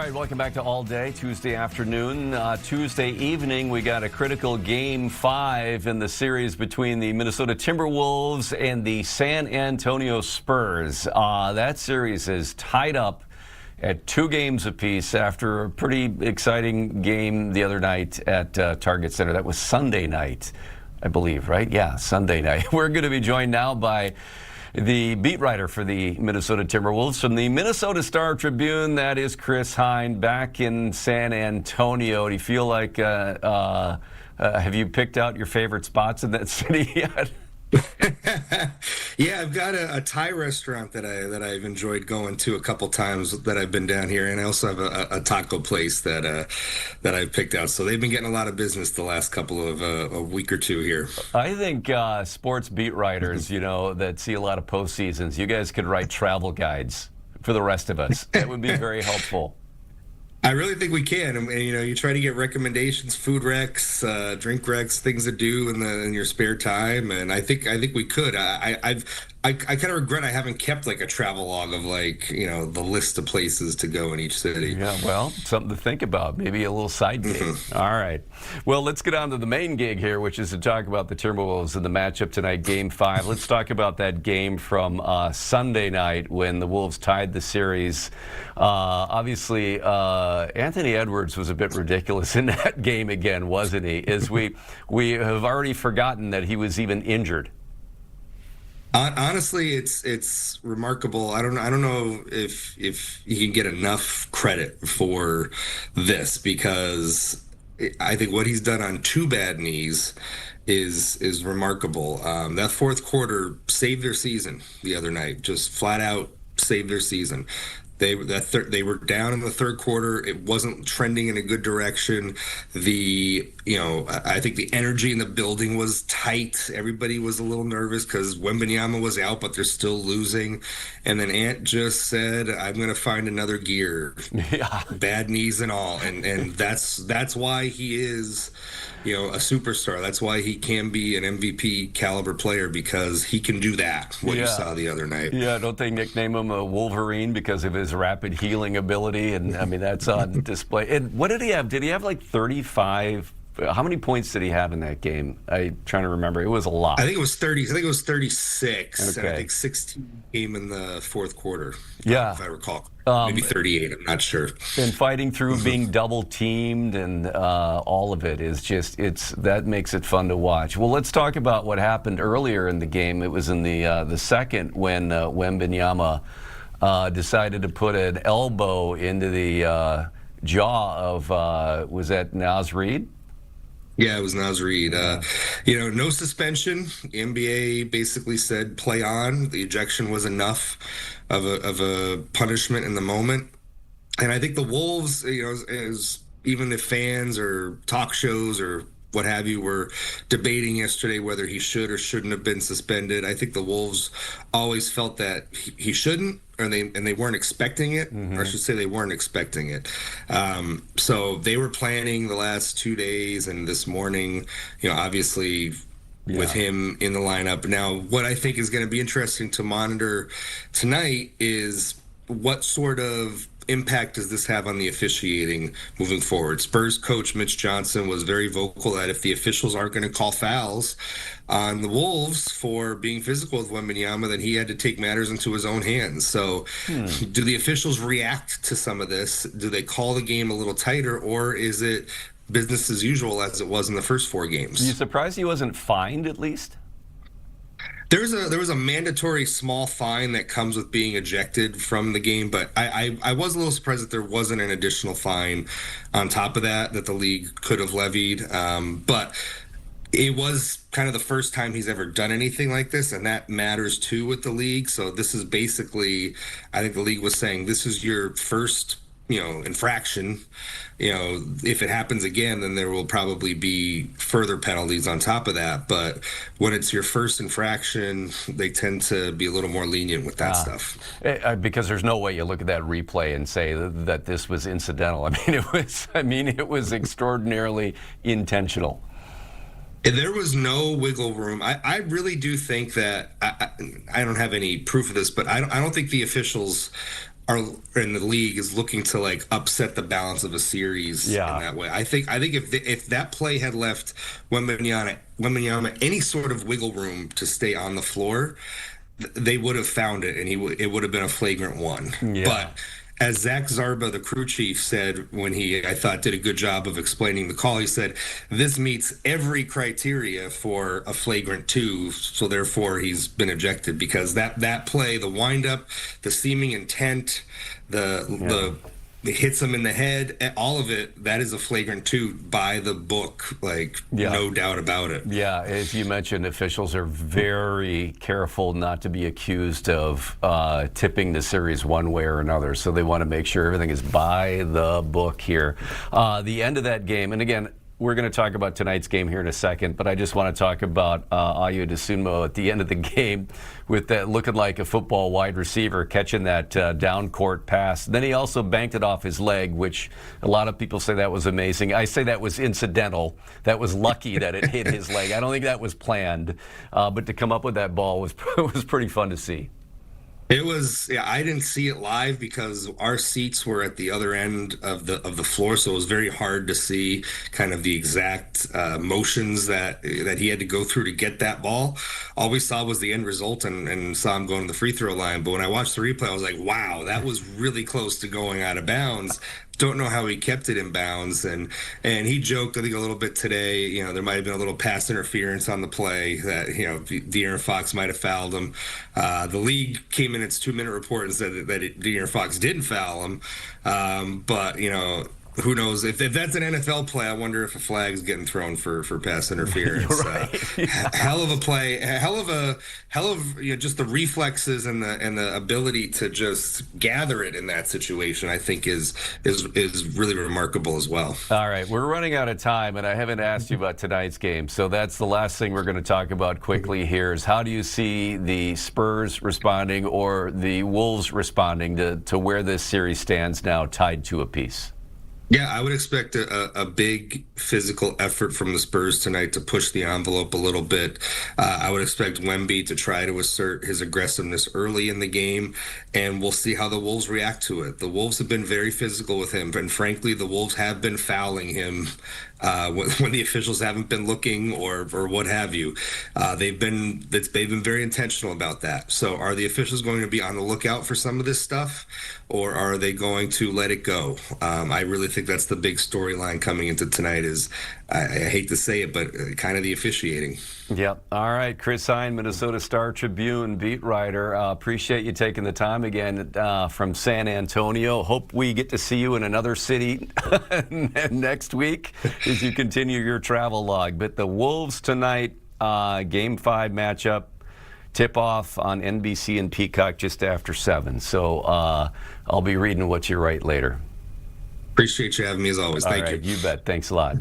right, welcome back to All Day, Tuesday afternoon. Tuesday evening, we got a critical Game 5 in the series between the Minnesota Timberwolves and the San Antonio Spurs. That series is tied up at 2 games apiece after a pretty exciting game the other night at Target Center. That was Sunday night, I believe, right? Yeah, Sunday night. We're going to be joined now by the beat writer for the Minnesota Timberwolves from the Minnesota Star Tribune. That is Chris Hine, back in San Antonio. Do you feel like, have you picked out your favorite spots in that city yet? Yeah, I've got a Thai restaurant that I've enjoyed going to a couple times that I've been down here, and I also have a taco place that I've picked out. So they've been getting a lot of business the last couple of a week or two here. I think sports beat writers, that see a lot of postseasons, you guys could write travel guides for the rest of us. That would be very helpful. I really think we can, and you try to get recommendations, food recs, drink recs, things to do in your spare time, and I think we could. I kind of regret I haven't kept like a travel log of the list of places to go in each city. Yeah, well, something to think about. Maybe a little side gig. All right. Well, let's get on to the main gig here, which is to talk about the Timberwolves and the matchup tonight, Game 5. Let's talk about that game from Sunday night when the Wolves tied the series. Obviously, Anthony Edwards was a bit ridiculous in that game again, wasn't he? As we have already forgotten that he was even injured. Honestly, it's remarkable. I don't know if he can get enough credit for this, because I think what he's done on 2 bad knees is remarkable. That fourth quarter saved their season the other night. Just flat out saved their season. They were down in the third quarter. It wasn't trending in a good direction. I think the energy in the building was tight. Everybody was a little nervous because Wembanyama was out, but they're still losing. And then Ant just said, "I'm going to find another gear." Yeah. Bad knees and all. And that's why he is, a superstar. That's why he can be an MVP caliber player, because he can do that, what you saw the other night. Yeah, don't they nickname him a Wolverine because of his rapid healing ability? And I mean, that's on display. And what did he have? Did he have like 35? How many points did he have in that game? I'm trying to remember. It was a lot. I think it was 30. I think it was 36. Okay. And I think 16 came in the fourth quarter. Yeah. If I recall. Maybe 38. I'm not sure. And fighting through being double teamed and all of it is just, that makes it fun to watch. Well, let's talk about what happened earlier in the game. It was in the second when Wembanyama decided to put an elbow into the jaw of, was that Naz Reid? Yeah, it was Naz Reid. No suspension. The NBA basically said play on. The ejection was enough of a punishment in the moment. And I think the Wolves, as even if fans or talk shows or what have you were debating yesterday whether he should or shouldn't have been suspended, I think the Wolves always felt that he shouldn't, and they weren't expecting it, or I should say they weren't expecting it. So they were planning the last 2 days and this morning, obviously with him in the lineup. Now, what I think is going to be interesting to monitor tonight is what sort of impact does this have on the officiating moving forward. Spurs coach Mitch Johnson was very vocal that if the officials aren't going to call fouls on the Wolves for being physical with Wembanyama, then he had to take matters into his own hands. So do the officials react to some of this? Do they call the game a little tighter, or is it business as usual as it was in the first 4 games? Are you surprised he wasn't fined at least? There was a mandatory small fine that comes with being ejected from the game, but I was a little surprised that there wasn't an additional fine on top of that the league could have levied. But it was kind of the first time he's ever done anything like this, and that matters too with the league. So this is basically, I think the league was saying, this is your first infraction. If it happens again, then there will probably be further penalties on top of that. But when it's your first infraction, they tend to be a little more lenient with that stuff. Because there's no way you look at that replay and say that this was incidental. I mean, it was extraordinarily intentional. There was no wiggle room. I really do think that I don't have any proof of this, but I don't think the officials are in the league is looking to like upset the balance of a series in that way. I think if that play had left Wembanyama any sort of wiggle room to stay on the floor, they would have found it, and it would have been a flagrant one. Yeah. But as Zach Zarba, the crew chief, said when I thought, did a good job of explaining the call, he said, this meets every criteria for a flagrant 2, so therefore he's been ejected, because that play, the windup, the seeming intent, the hits him in the head, all of it, that is a flagrant 2 by the book, no doubt about it. Yeah, as you mentioned, officials are very careful not to be accused of tipping the series one way or another, so they want to make sure everything is by the book here. The end of that game, and again, we're going to talk about tonight's game here in a second, but I just want to talk about Ayo Dosunmu at the end of the game with that looking like a football wide receiver catching that down court pass. Then he also banked it off his leg, which a lot of people say that was amazing. I say that was incidental. That was lucky that it hit his leg. I don't think that was planned, but to come up with that ball was pretty fun to see. It was, I didn't see it live because our seats were at the other end of the floor, so it was very hard to see kind of the exact motions that he had to go through to get that ball. All we saw was the end result and saw him going to the free throw line. But when I watched the replay, I was like, wow, that was really close to going out of bounds. Don't know how he kept it in bounds, and he joked, I think, a little bit today. There might have been a little pass interference on the play that De'Aaron Fox might have fouled him. The league came in its 2-minute report and said that De'Aaron Fox didn't foul him, but who knows? If that's an NFL play, I wonder if a flag's getting thrown for pass interference. Right. Hell of a play, hell of just the reflexes and the ability to just gather it in that situation, I think is really remarkable as well. All right, we're running out of time, and I haven't asked you about tonight's game, so that's the last thing we're going to talk about quickly here is how do you see the Spurs responding or the Wolves responding to where this series stands now, tied to a piece? Yeah, I would expect a big physical effort from the Spurs tonight to push the envelope a little bit. I would expect Wemby to try to assert his aggressiveness early in the game, and we'll see how the Wolves react to it. The Wolves have been very physical with him, and frankly, the Wolves have been fouling him when the officials haven't been looking or what have you. They've been very intentional about that. So are the officials going to be on the lookout for some of this stuff, or are they going to let it go? I really think that's the big storyline coming into tonight is, I hate to say it, but kind of the officiating. Yep. All right. Chris Hine, Minnesota Star Tribune beat writer. Appreciate you taking the time again from San Antonio. Hope we get to see you in another city next week as you continue your travel log. But the Wolves tonight, Game 5 matchup, tip-off on NBC and Peacock just after 7. So I'll be reading what you write later. Appreciate you having me as always. Thank you. You bet. Thanks a lot.